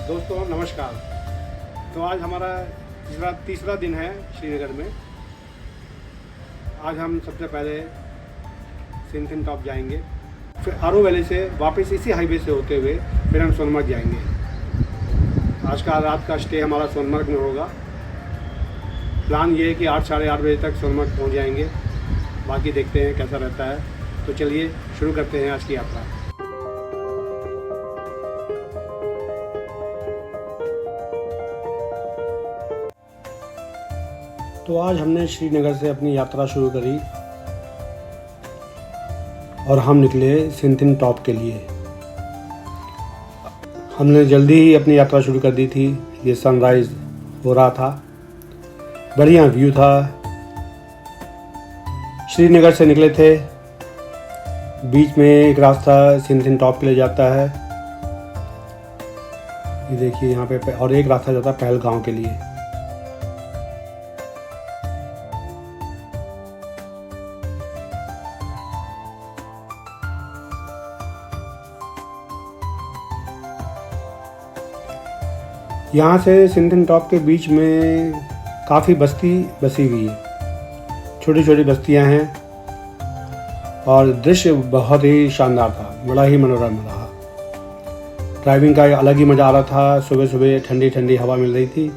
दोस्तों नमस्कार। तो आज हमारा तीसरा दिन है श्रीनगर में। आज हम सबसे पहले सिंथिन टॉप जाएंगे, फिर आरू वैली से वापस इसी हाईवे से होते हुए फिर हम सोनमर्ग जाएंगे। आज का रात का स्टे हमारा सोनमर्ग में होगा। प्लान ये है कि 8 साढ़े 8 बजे तक सोनमर्ग पहुंच जाएंगे। बाकी देखते हैं कैसा रहता है। तो चलिए शुरू करते हैं आज की यात्रा। तो आज हमने श्रीनगर से अपनी यात्रा शुरू करी और हम निकले सिंथिन टॉप के लिए। हमने जल्दी ही अपनी यात्रा शुरू कर दी थी। ये सनराइज़ हो रहा था, बढ़िया व्यू था। श्रीनगर से निकले थे, बीच में एक रास्ता सिंथिन टॉप के लिए जाता है। ये देखिए यहाँ पे, और एक रास्ता जाता है पहलगांव के लिए। यहाँ से सिंथिन टॉप के बीच में काफ़ी बस्ती बसी हुई है, छोटी छोटी बस्तियाँ हैं और दृश्य बहुत ही शानदार था, बड़ा ही मनोरम रहा। ड्राइविंग का अलग ही मज़ा आ रहा था। सुबह सुबह ठंडी ठंडी हवा मिल रही थी,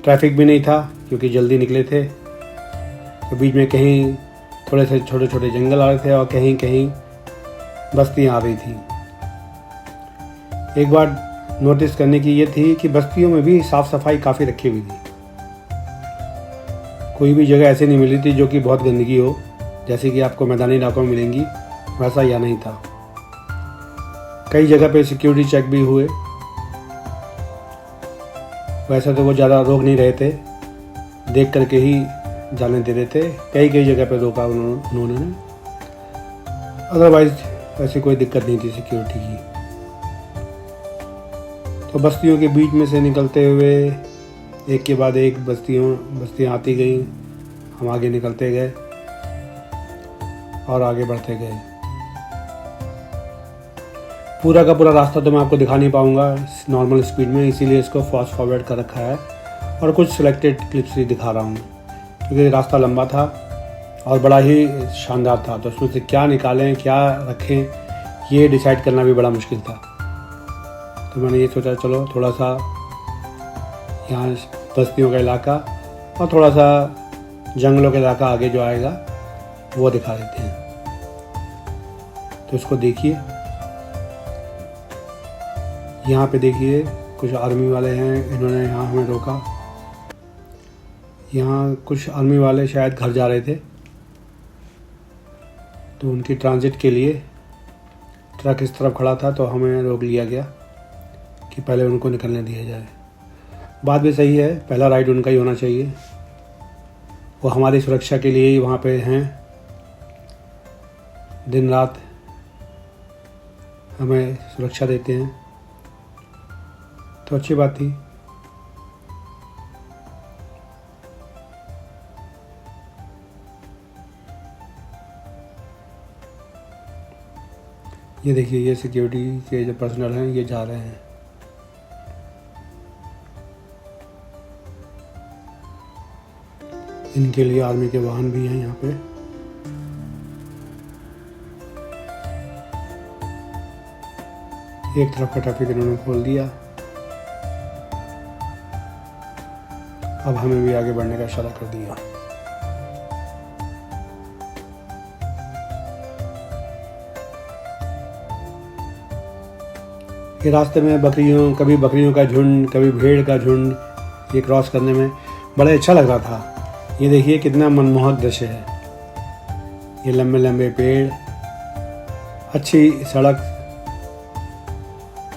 ट्रैफिक भी नहीं था क्योंकि जल्दी निकले थे। तो बीच में कहीं थोड़े से छोटे छोटे जंगल आ रहे थे और कहीं कहीं बस्तियाँ आ रही थी। एक बार नोटिस करने की ये थी कि बस्तियों में भी साफ़ सफाई काफ़ी रखी हुई थी। कोई भी जगह ऐसी नहीं मिली थी जो कि बहुत गंदगी हो, जैसे कि आपको मैदानी इलाकों में मिलेंगी, वैसा यहाँ नहीं था। कई जगह पे सिक्योरिटी चेक भी हुए। वैसे तो वो ज़्यादा रोक नहीं रहे थे, देख करके ही जाने दे रहे थे। कई कई जगह पे रोका उन्होंने। अदरवाइज ऐसी कोई दिक्कत नहीं थी सिक्योरिटी की। तो बस्तियों के बीच में से निकलते हुए एक के बाद एक बस्तियाँ आती गई। हम आगे निकलते गए और आगे बढ़ते गए। पूरा का पूरा रास्ता तो मैं आपको दिखा नहीं पाऊँगा नॉर्मल स्पीड में, इसीलिए इसको फास्ट फॉरवर्ड कर रखा है और कुछ सिलेक्टेड क्लिप्स ही दिखा रहा हूँ, क्योंकि रास्ता लंबा था और बड़ा ही शानदार था। तो उसमें से क्या निकालें क्या रखें ये डिसाइड करना भी बड़ा मुश्किल था। तो मैंने ये सोचा चलो थोड़ा सा यहाँ बस्तियों का इलाका और थोड़ा सा जंगलों का इलाका आगे जो आएगा वो दिखा देते हैं। तो इसको देखिए, यहाँ पे देखिए कुछ आर्मी वाले हैं, इन्होंने यहाँ हमें रोका। यहाँ कुछ आर्मी वाले शायद घर जा रहे थे, तो उनकी ट्रांजिट के लिए ट्रक इस तरफ खड़ा था, तो हमें रोक लिया गया कि पहले उनको निकलने दिया जाए। बात भी सही है, पहला राइड उनका ही होना चाहिए। वो हमारी सुरक्षा के लिए ही वहाँ पे हैं, दिन रात हमें सुरक्षा देते हैं, तो अच्छी बात थी। ये देखिए, ये सिक्योरिटी के जो पर्सनल हैं ये जा रहे हैं। इनके लिए आर्मी के वाहन भी हैं यहाँ पे। एक तरफ का ट्रैफिक इन्होंने खोल दिया। अब हमें भी आगे बढ़ने का इशारा कर दिया। ये रास्ते में कभी बकरियों का झुंड, कभी भेड़ का झुंड, ये क्रॉस करने में बड़ा अच्छा लग रहा था। ये देखिए कितना मनमोहक दृश्य है। ये लंबे लंबे पेड़, अच्छी सड़क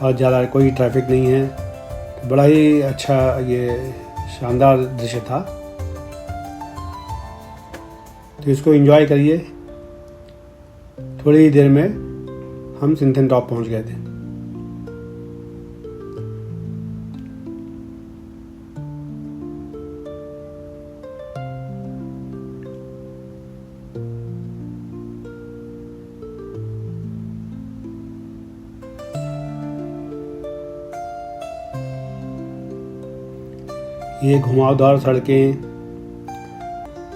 और ज़्यादा कोई ट्रैफिक नहीं है। तो बड़ा ही अच्छा ये शानदार दृश्य था। तो इसको एंजॉय करिए। थोड़ी ही देर में हम सिंथिन टॉप पहुंच गए थे। ये घुमावदार सड़कें,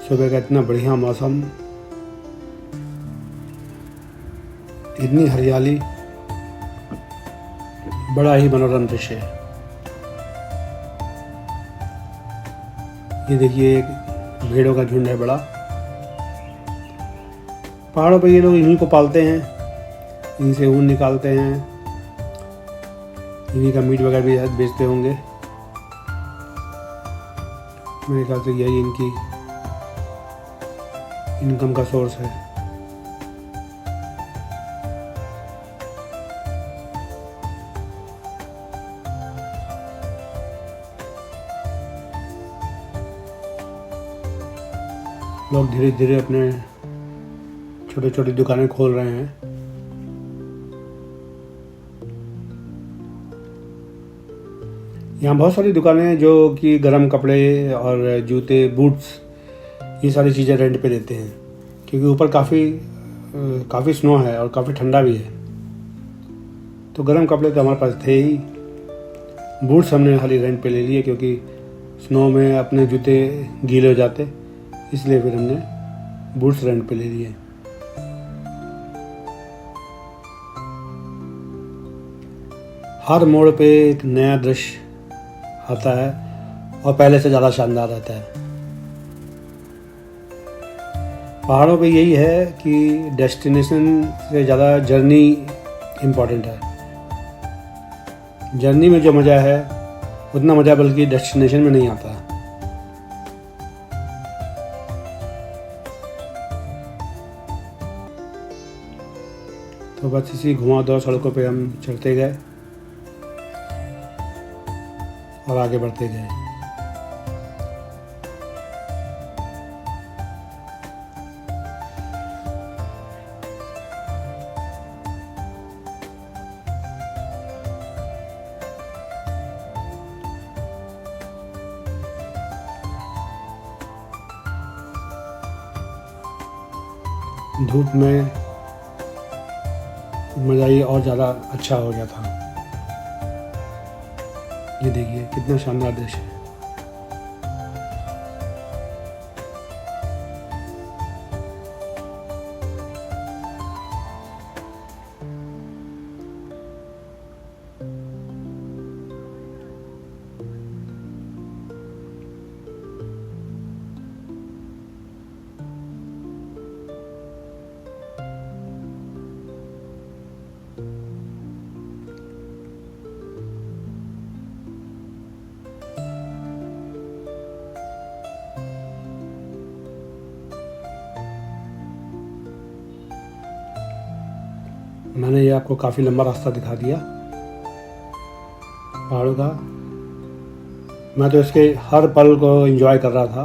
सुबह का इतना बढ़िया मौसम, इतनी हरियाली, बड़ा ही मनोरम दृश्य है। ये देखिए एक भेड़ों का झुंड है बड़ा। पहाड़ों पर ये लोग इन्हीं को पालते हैं, इन्हीं से ऊन निकालते हैं, इन्हीं का मीट वगैरह भी बेचते होंगे। मेरे ख्याल से यही इनकी इनकम का सोर्स है। लोग धीरे धीरे अपने छोटे छोटी दुकानें खोल रहे हैं। यहाँ बहुत सारी दुकानें हैं जो कि गर्म कपड़े और जूते, बूट्स, ये सारी चीज़ें रेंट पे देते हैं, क्योंकि ऊपर काफ़ी स्नो है और काफ़ी ठंडा भी है। तो गर्म कपड़े तो हमारे पास थे ही, बूट्स हमने खाली रेंट पे ले लिए, क्योंकि स्नो में अपने जूते गीले हो जाते, इसलिए फिर हमने बूट्स रेंट पे ले लिए। हर मोड़ पे एक नया दृश्य आता है और पहले से ज़्यादा शानदार रहता है। पहाड़ों पे यही है कि डेस्टिनेशन से ज़्यादा जर्नी इम्पॉर्टेंट है। जर्नी में जो मज़ा है उतना मज़ा बल्कि डेस्टिनेशन में नहीं आता। तो बस इसी घुमावदार सड़कों पे हम चलते गए और आगे बढ़ते गए। धूप में मज़ा ही और ज़्यादा अच्छा हो गया था। ये देखिए कितना शानदार दृश्य है। मैंने ये आपको काफ़ी लंबा रास्ता दिखा दिया पहाड़ों का। मैं तो इसके हर पल को एंजॉय कर रहा था।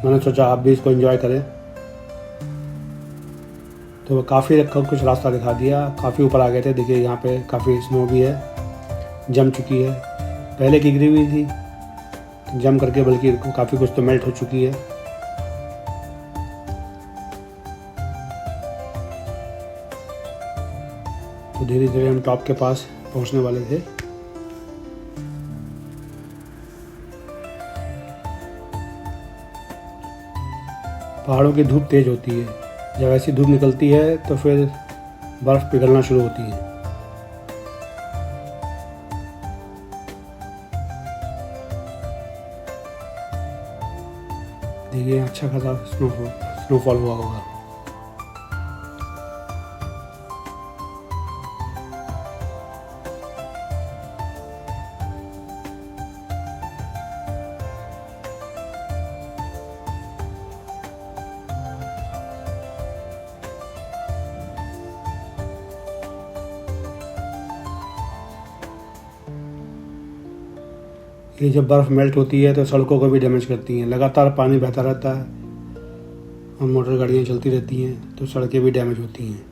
मैंने सोचा आप भी इसको एंजॉय करें। तो काफ़ी कुछ रास्ता दिखा दिया, काफ़ी ऊपर आ गए थे। देखिए यहाँ पे काफ़ी स्नो भी है, जम चुकी है, पहले की गिरी हुई थी, जम करके बल्कि काफ़ी कुछ तो मेल्ट हो चुकी है। तो धीरे धीरे हम टॉप के पास पहुंचने वाले थे। पहाड़ों की धूप तेज होती है, जब ऐसी धूप निकलती है तो फिर बर्फ़ पिघलना शुरू होती है। देखिए अच्छा खासा स्नोफॉल हुआ होगा। ये जब बर्फ़ मेल्ट होती है तो सड़कों को भी डैमेज करती हैं। लगातार पानी बहता रहता है और मोटर गाड़ियाँ चलती रहती हैं, तो सड़कें भी डैमेज होती हैं।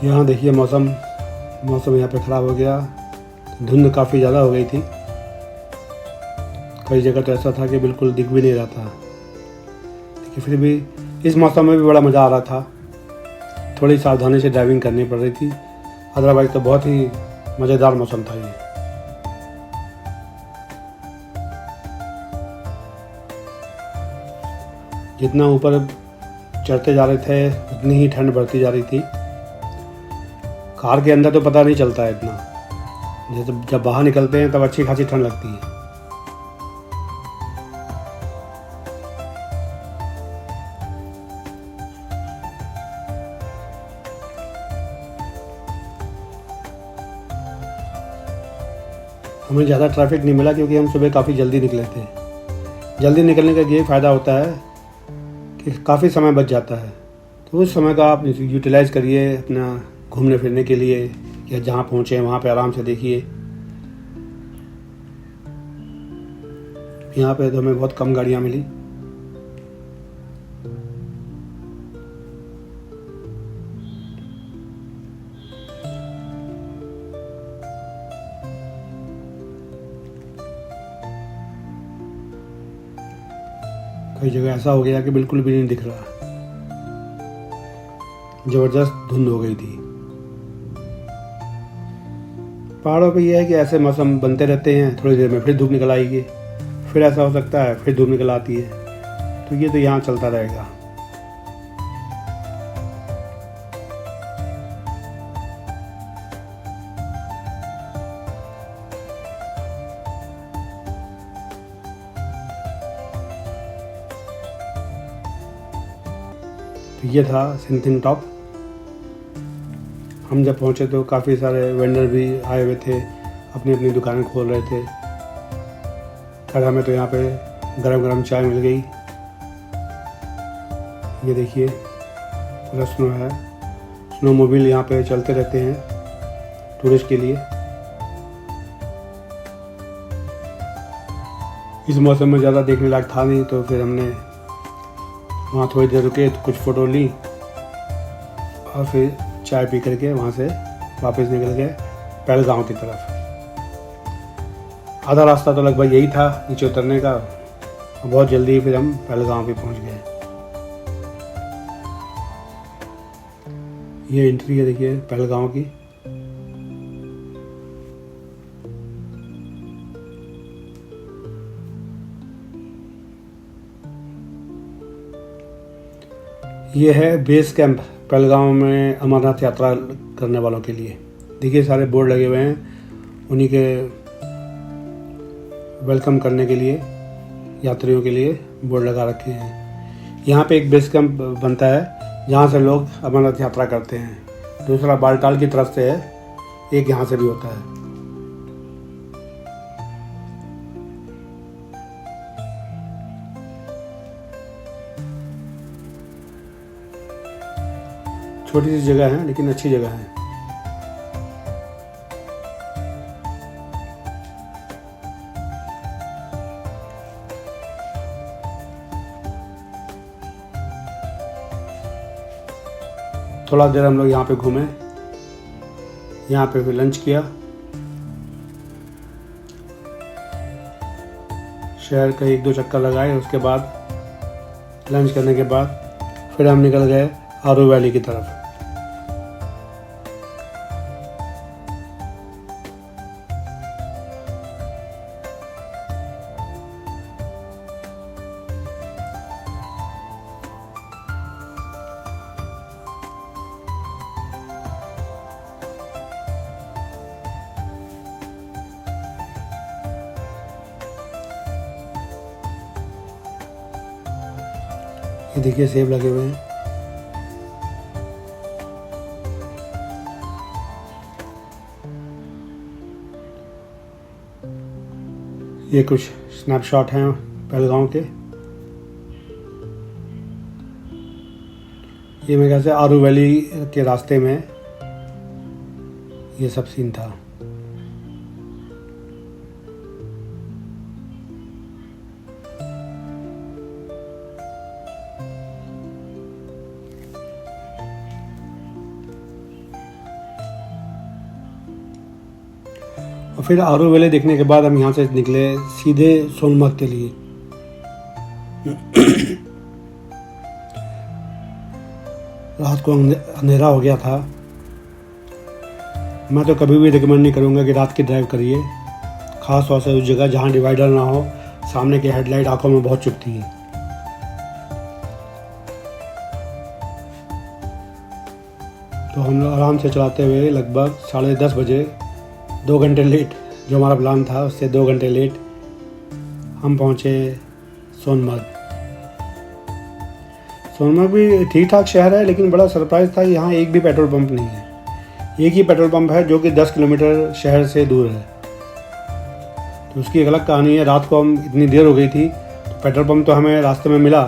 यहाँ देखिए मौसम यहाँ पे ख़राब हो गया, धुंध काफ़ी ज़्यादा हो गई थी। कई जगह तो ऐसा था कि बिल्कुल दिख भी नहीं रहा था। देखिए फिर भी इस मौसम में भी बड़ा मज़ा आ रहा था। थोड़ी सावधानी से ड्राइविंग करनी पड़ रही थी, अदरवाइज़ तो बहुत ही मज़ेदार मौसम था ये। जितना ऊपर चढ़ते जा रहे थे उतनी ही ठंड बढ़ती जा रही थी। कार के अंदर तो पता नहीं चलता है इतना, जैसे जब बाहर निकलते हैं तब अच्छी खासी ठंड लगती है। हमें ज़्यादा ट्रैफिक नहीं मिला क्योंकि हम सुबह काफ़ी जल्दी निकले थे। जल्दी निकलने का ये फ़ायदा होता है कि काफ़ी समय बच जाता है, तो उस समय का आप यूटिलाइज़ करिए अपना घूमने फिरने के लिए, या जहाँ पहुँचे वहाँ पे आराम से देखिए। यहाँ पे तो हमें बहुत कम गाड़ियाँ मिली। कई जगह ऐसा हो गया कि बिल्कुल भी नहीं दिख रहा, ज़बरदस्त धुंध हो गई थी। पहाड़ों पे यह है कि ऐसे मौसम बनते रहते हैं, थोड़ी देर में फिर धूप निकल आएगी, फिर ऐसा हो सकता है फिर धूप निकल आती है, तो ये तो यहाँ चलता रहेगा। तो ये था सिंथिन टॉप। हम जब पहुँचे तो काफ़ी सारे वेंडर भी आए हुए थे, अपनी अपनी दुकानें खोल रहे थे। खैर हमें तो यहाँ पे गरम गरम चाय मिल गई। ये देखिए पूरा स्नो है, स्नो मोबाइल यहाँ पे चलते रहते हैं टूरिस्ट के लिए। इस मौसम में ज़्यादा देखने लायक था नहीं, तो फिर हमने वहाँ थोड़ी देर रुके, तो कुछ फ़ोटो ली और फिर चाय पी करके वहाँ से वापस निकल गए पहलगाँव की तरफ। आधा रास्ता तो लगभग यही था नीचे उतरने का, बहुत जल्दी फिर हम पहलगाँव पे पहुँच गए। ये एंट्री है देखिए पहलगाँव की। ये है बेस कैंप पहलगाँव में अमरनाथ यात्रा करने वालों के लिए। देखिए सारे बोर्ड लगे हुए हैं, उन्हीं के वेलकम करने के लिए यात्रियों के लिए बोर्ड लगा रखे हैं। यहाँ पे एक बेस कैंप बनता है जहाँ से लोग अमरनाथ यात्रा करते हैं। दूसरा बालटाल की तरफ से है, एक यहाँ से भी होता है। छोटी सी जगह है लेकिन अच्छी जगह है। थोड़ा देर हम लोग यहाँ पे घूमे, यहाँ पे फिर लंच किया। शहर का 1-2 चक्कर लगाए, उसके बाद लंच करने के बाद फिर हम निकल गए आरू वैली की तरफ। ये देखिए सेब लगे हुए हैं। ये कुछ स्नैपशॉट हैं पहलगाँव के। ये मेरे ख्याल से आरू वैली के रास्ते में ये सब सीन था। और फिर आरू वैली देखने के बाद हम यहाँ से निकले सीधे सोनमर्ग के लिए। रात को अंधेरा हो गया था। मैं तो कभी भी रिकमेंड नहीं करूँगा कि रात की ड्राइव करिए, ख़ास तौर से उस जगह जहाँ डिवाइडर ना हो, सामने की हेडलाइट आंखों में बहुत चुभती है। तो हम लोग आराम से चलाते हुए लगभग 10:30 बजे, 2 घंटे लेट, जो हमारा प्लान था उससे 2 घंटे लेट, हम पहुँचे सोनमर्ग। सोनमर्ग भी ठीक ठाक शहर है, लेकिन बड़ा सरप्राइज़ था, यहाँ एक भी पेट्रोल पंप नहीं है। एक ही पेट्रोल पंप है जो कि 10 किलोमीटर शहर से दूर है। तो उसकी एक अलग कहानी है। रात को हम इतनी देर हो गई थी, तो पेट्रोल पंप तो हमें रास्ते में मिला,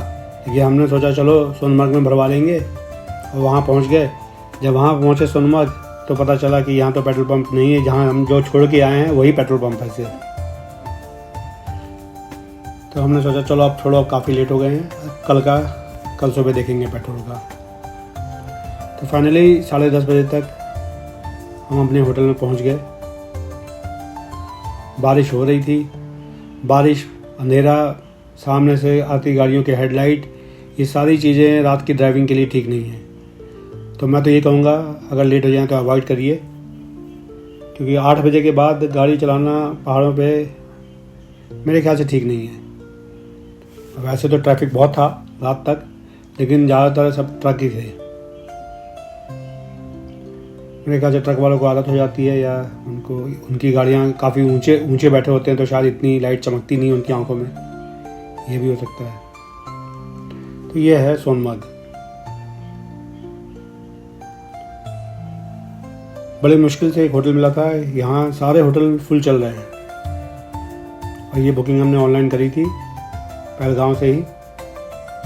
लेकिन हमने सोचा चलो सोनमर्ग में भरवा लेंगे, और वहाँ पहुँच गए। जब वहाँ पहुँचे सोनमर्ग, तो पता चला कि यहाँ तो पेट्रोल पंप नहीं है, जहाँ हम जो छोड़ के आए हैं वही पेट्रोल पंप है सिर्फ। तो हमने सोचा चलो अब छोड़ो, अब काफ़ी लेट हो गए हैं, कल सुबह देखेंगे पेट्रोल का। तो फाइनली 10:30 बजे तक हम अपने होटल में पहुंच गए। बारिश हो रही थी, बारिश, अंधेरा, सामने से आती गाड़ियों के हेडलाइट, ये सारी चीज़ें रात की ड्राइविंग के लिए ठीक नहीं है। तो मैं तो ये कहूँगा अगर लेट हो जाए तो अवॉइड करिए, क्योंकि 8 बजे के बाद गाड़ी चलाना पहाड़ों पे मेरे ख्याल से ठीक नहीं है। वैसे तो ट्रैफिक बहुत था रात तक, लेकिन ज़्यादातर सब ट्रक ही थे। मेरे ख्याल से ट्रक वालों को आदत हो जाती है, या उनकी गाड़ियाँ काफ़ी ऊंचे बैठे होते हैं, तो शायद इतनी लाइट चमकती नहीं उनकी आंखों में, ये भी हो सकता है। तो ये है सोनमर्ग। बड़ी मुश्किल से एक होटल मिला था, यहाँ सारे होटल फुल चल रहे हैं। और ये बुकिंग हमने ऑनलाइन करी थी, पहलगांव से ही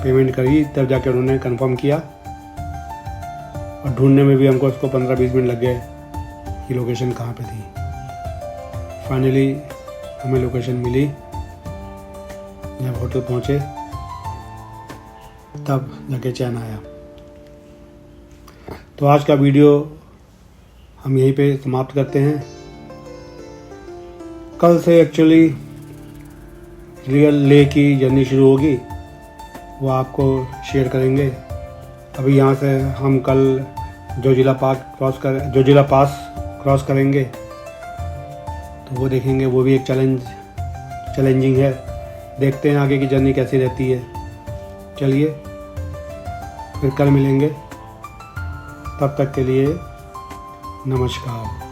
पेमेंट करी, तब जाके उन्होंने कंफर्म किया। और ढूंढने में भी हमको उसको 15-20 मिनट लग गए कि लोकेशन कहाँ पे थी। फाइनली हमें लोकेशन मिली। जब होटल पहुँचे तब जाके चैन आया। तो आज का वीडियो हम यहीं पे समाप्त करते हैं। कल से एक्चुअली रियल ले की जर्नी शुरू होगी, वो आपको शेयर करेंगे। अभी यहाँ से हम कल जोजिला पास क्रॉस करेंगे, तो वो देखेंगे। वो भी एक चैलेंजिंग है। देखते हैं आगे की जर्नी कैसी रहती है। चलिए फिर कल मिलेंगे, तब तक के लिए नमस्कार।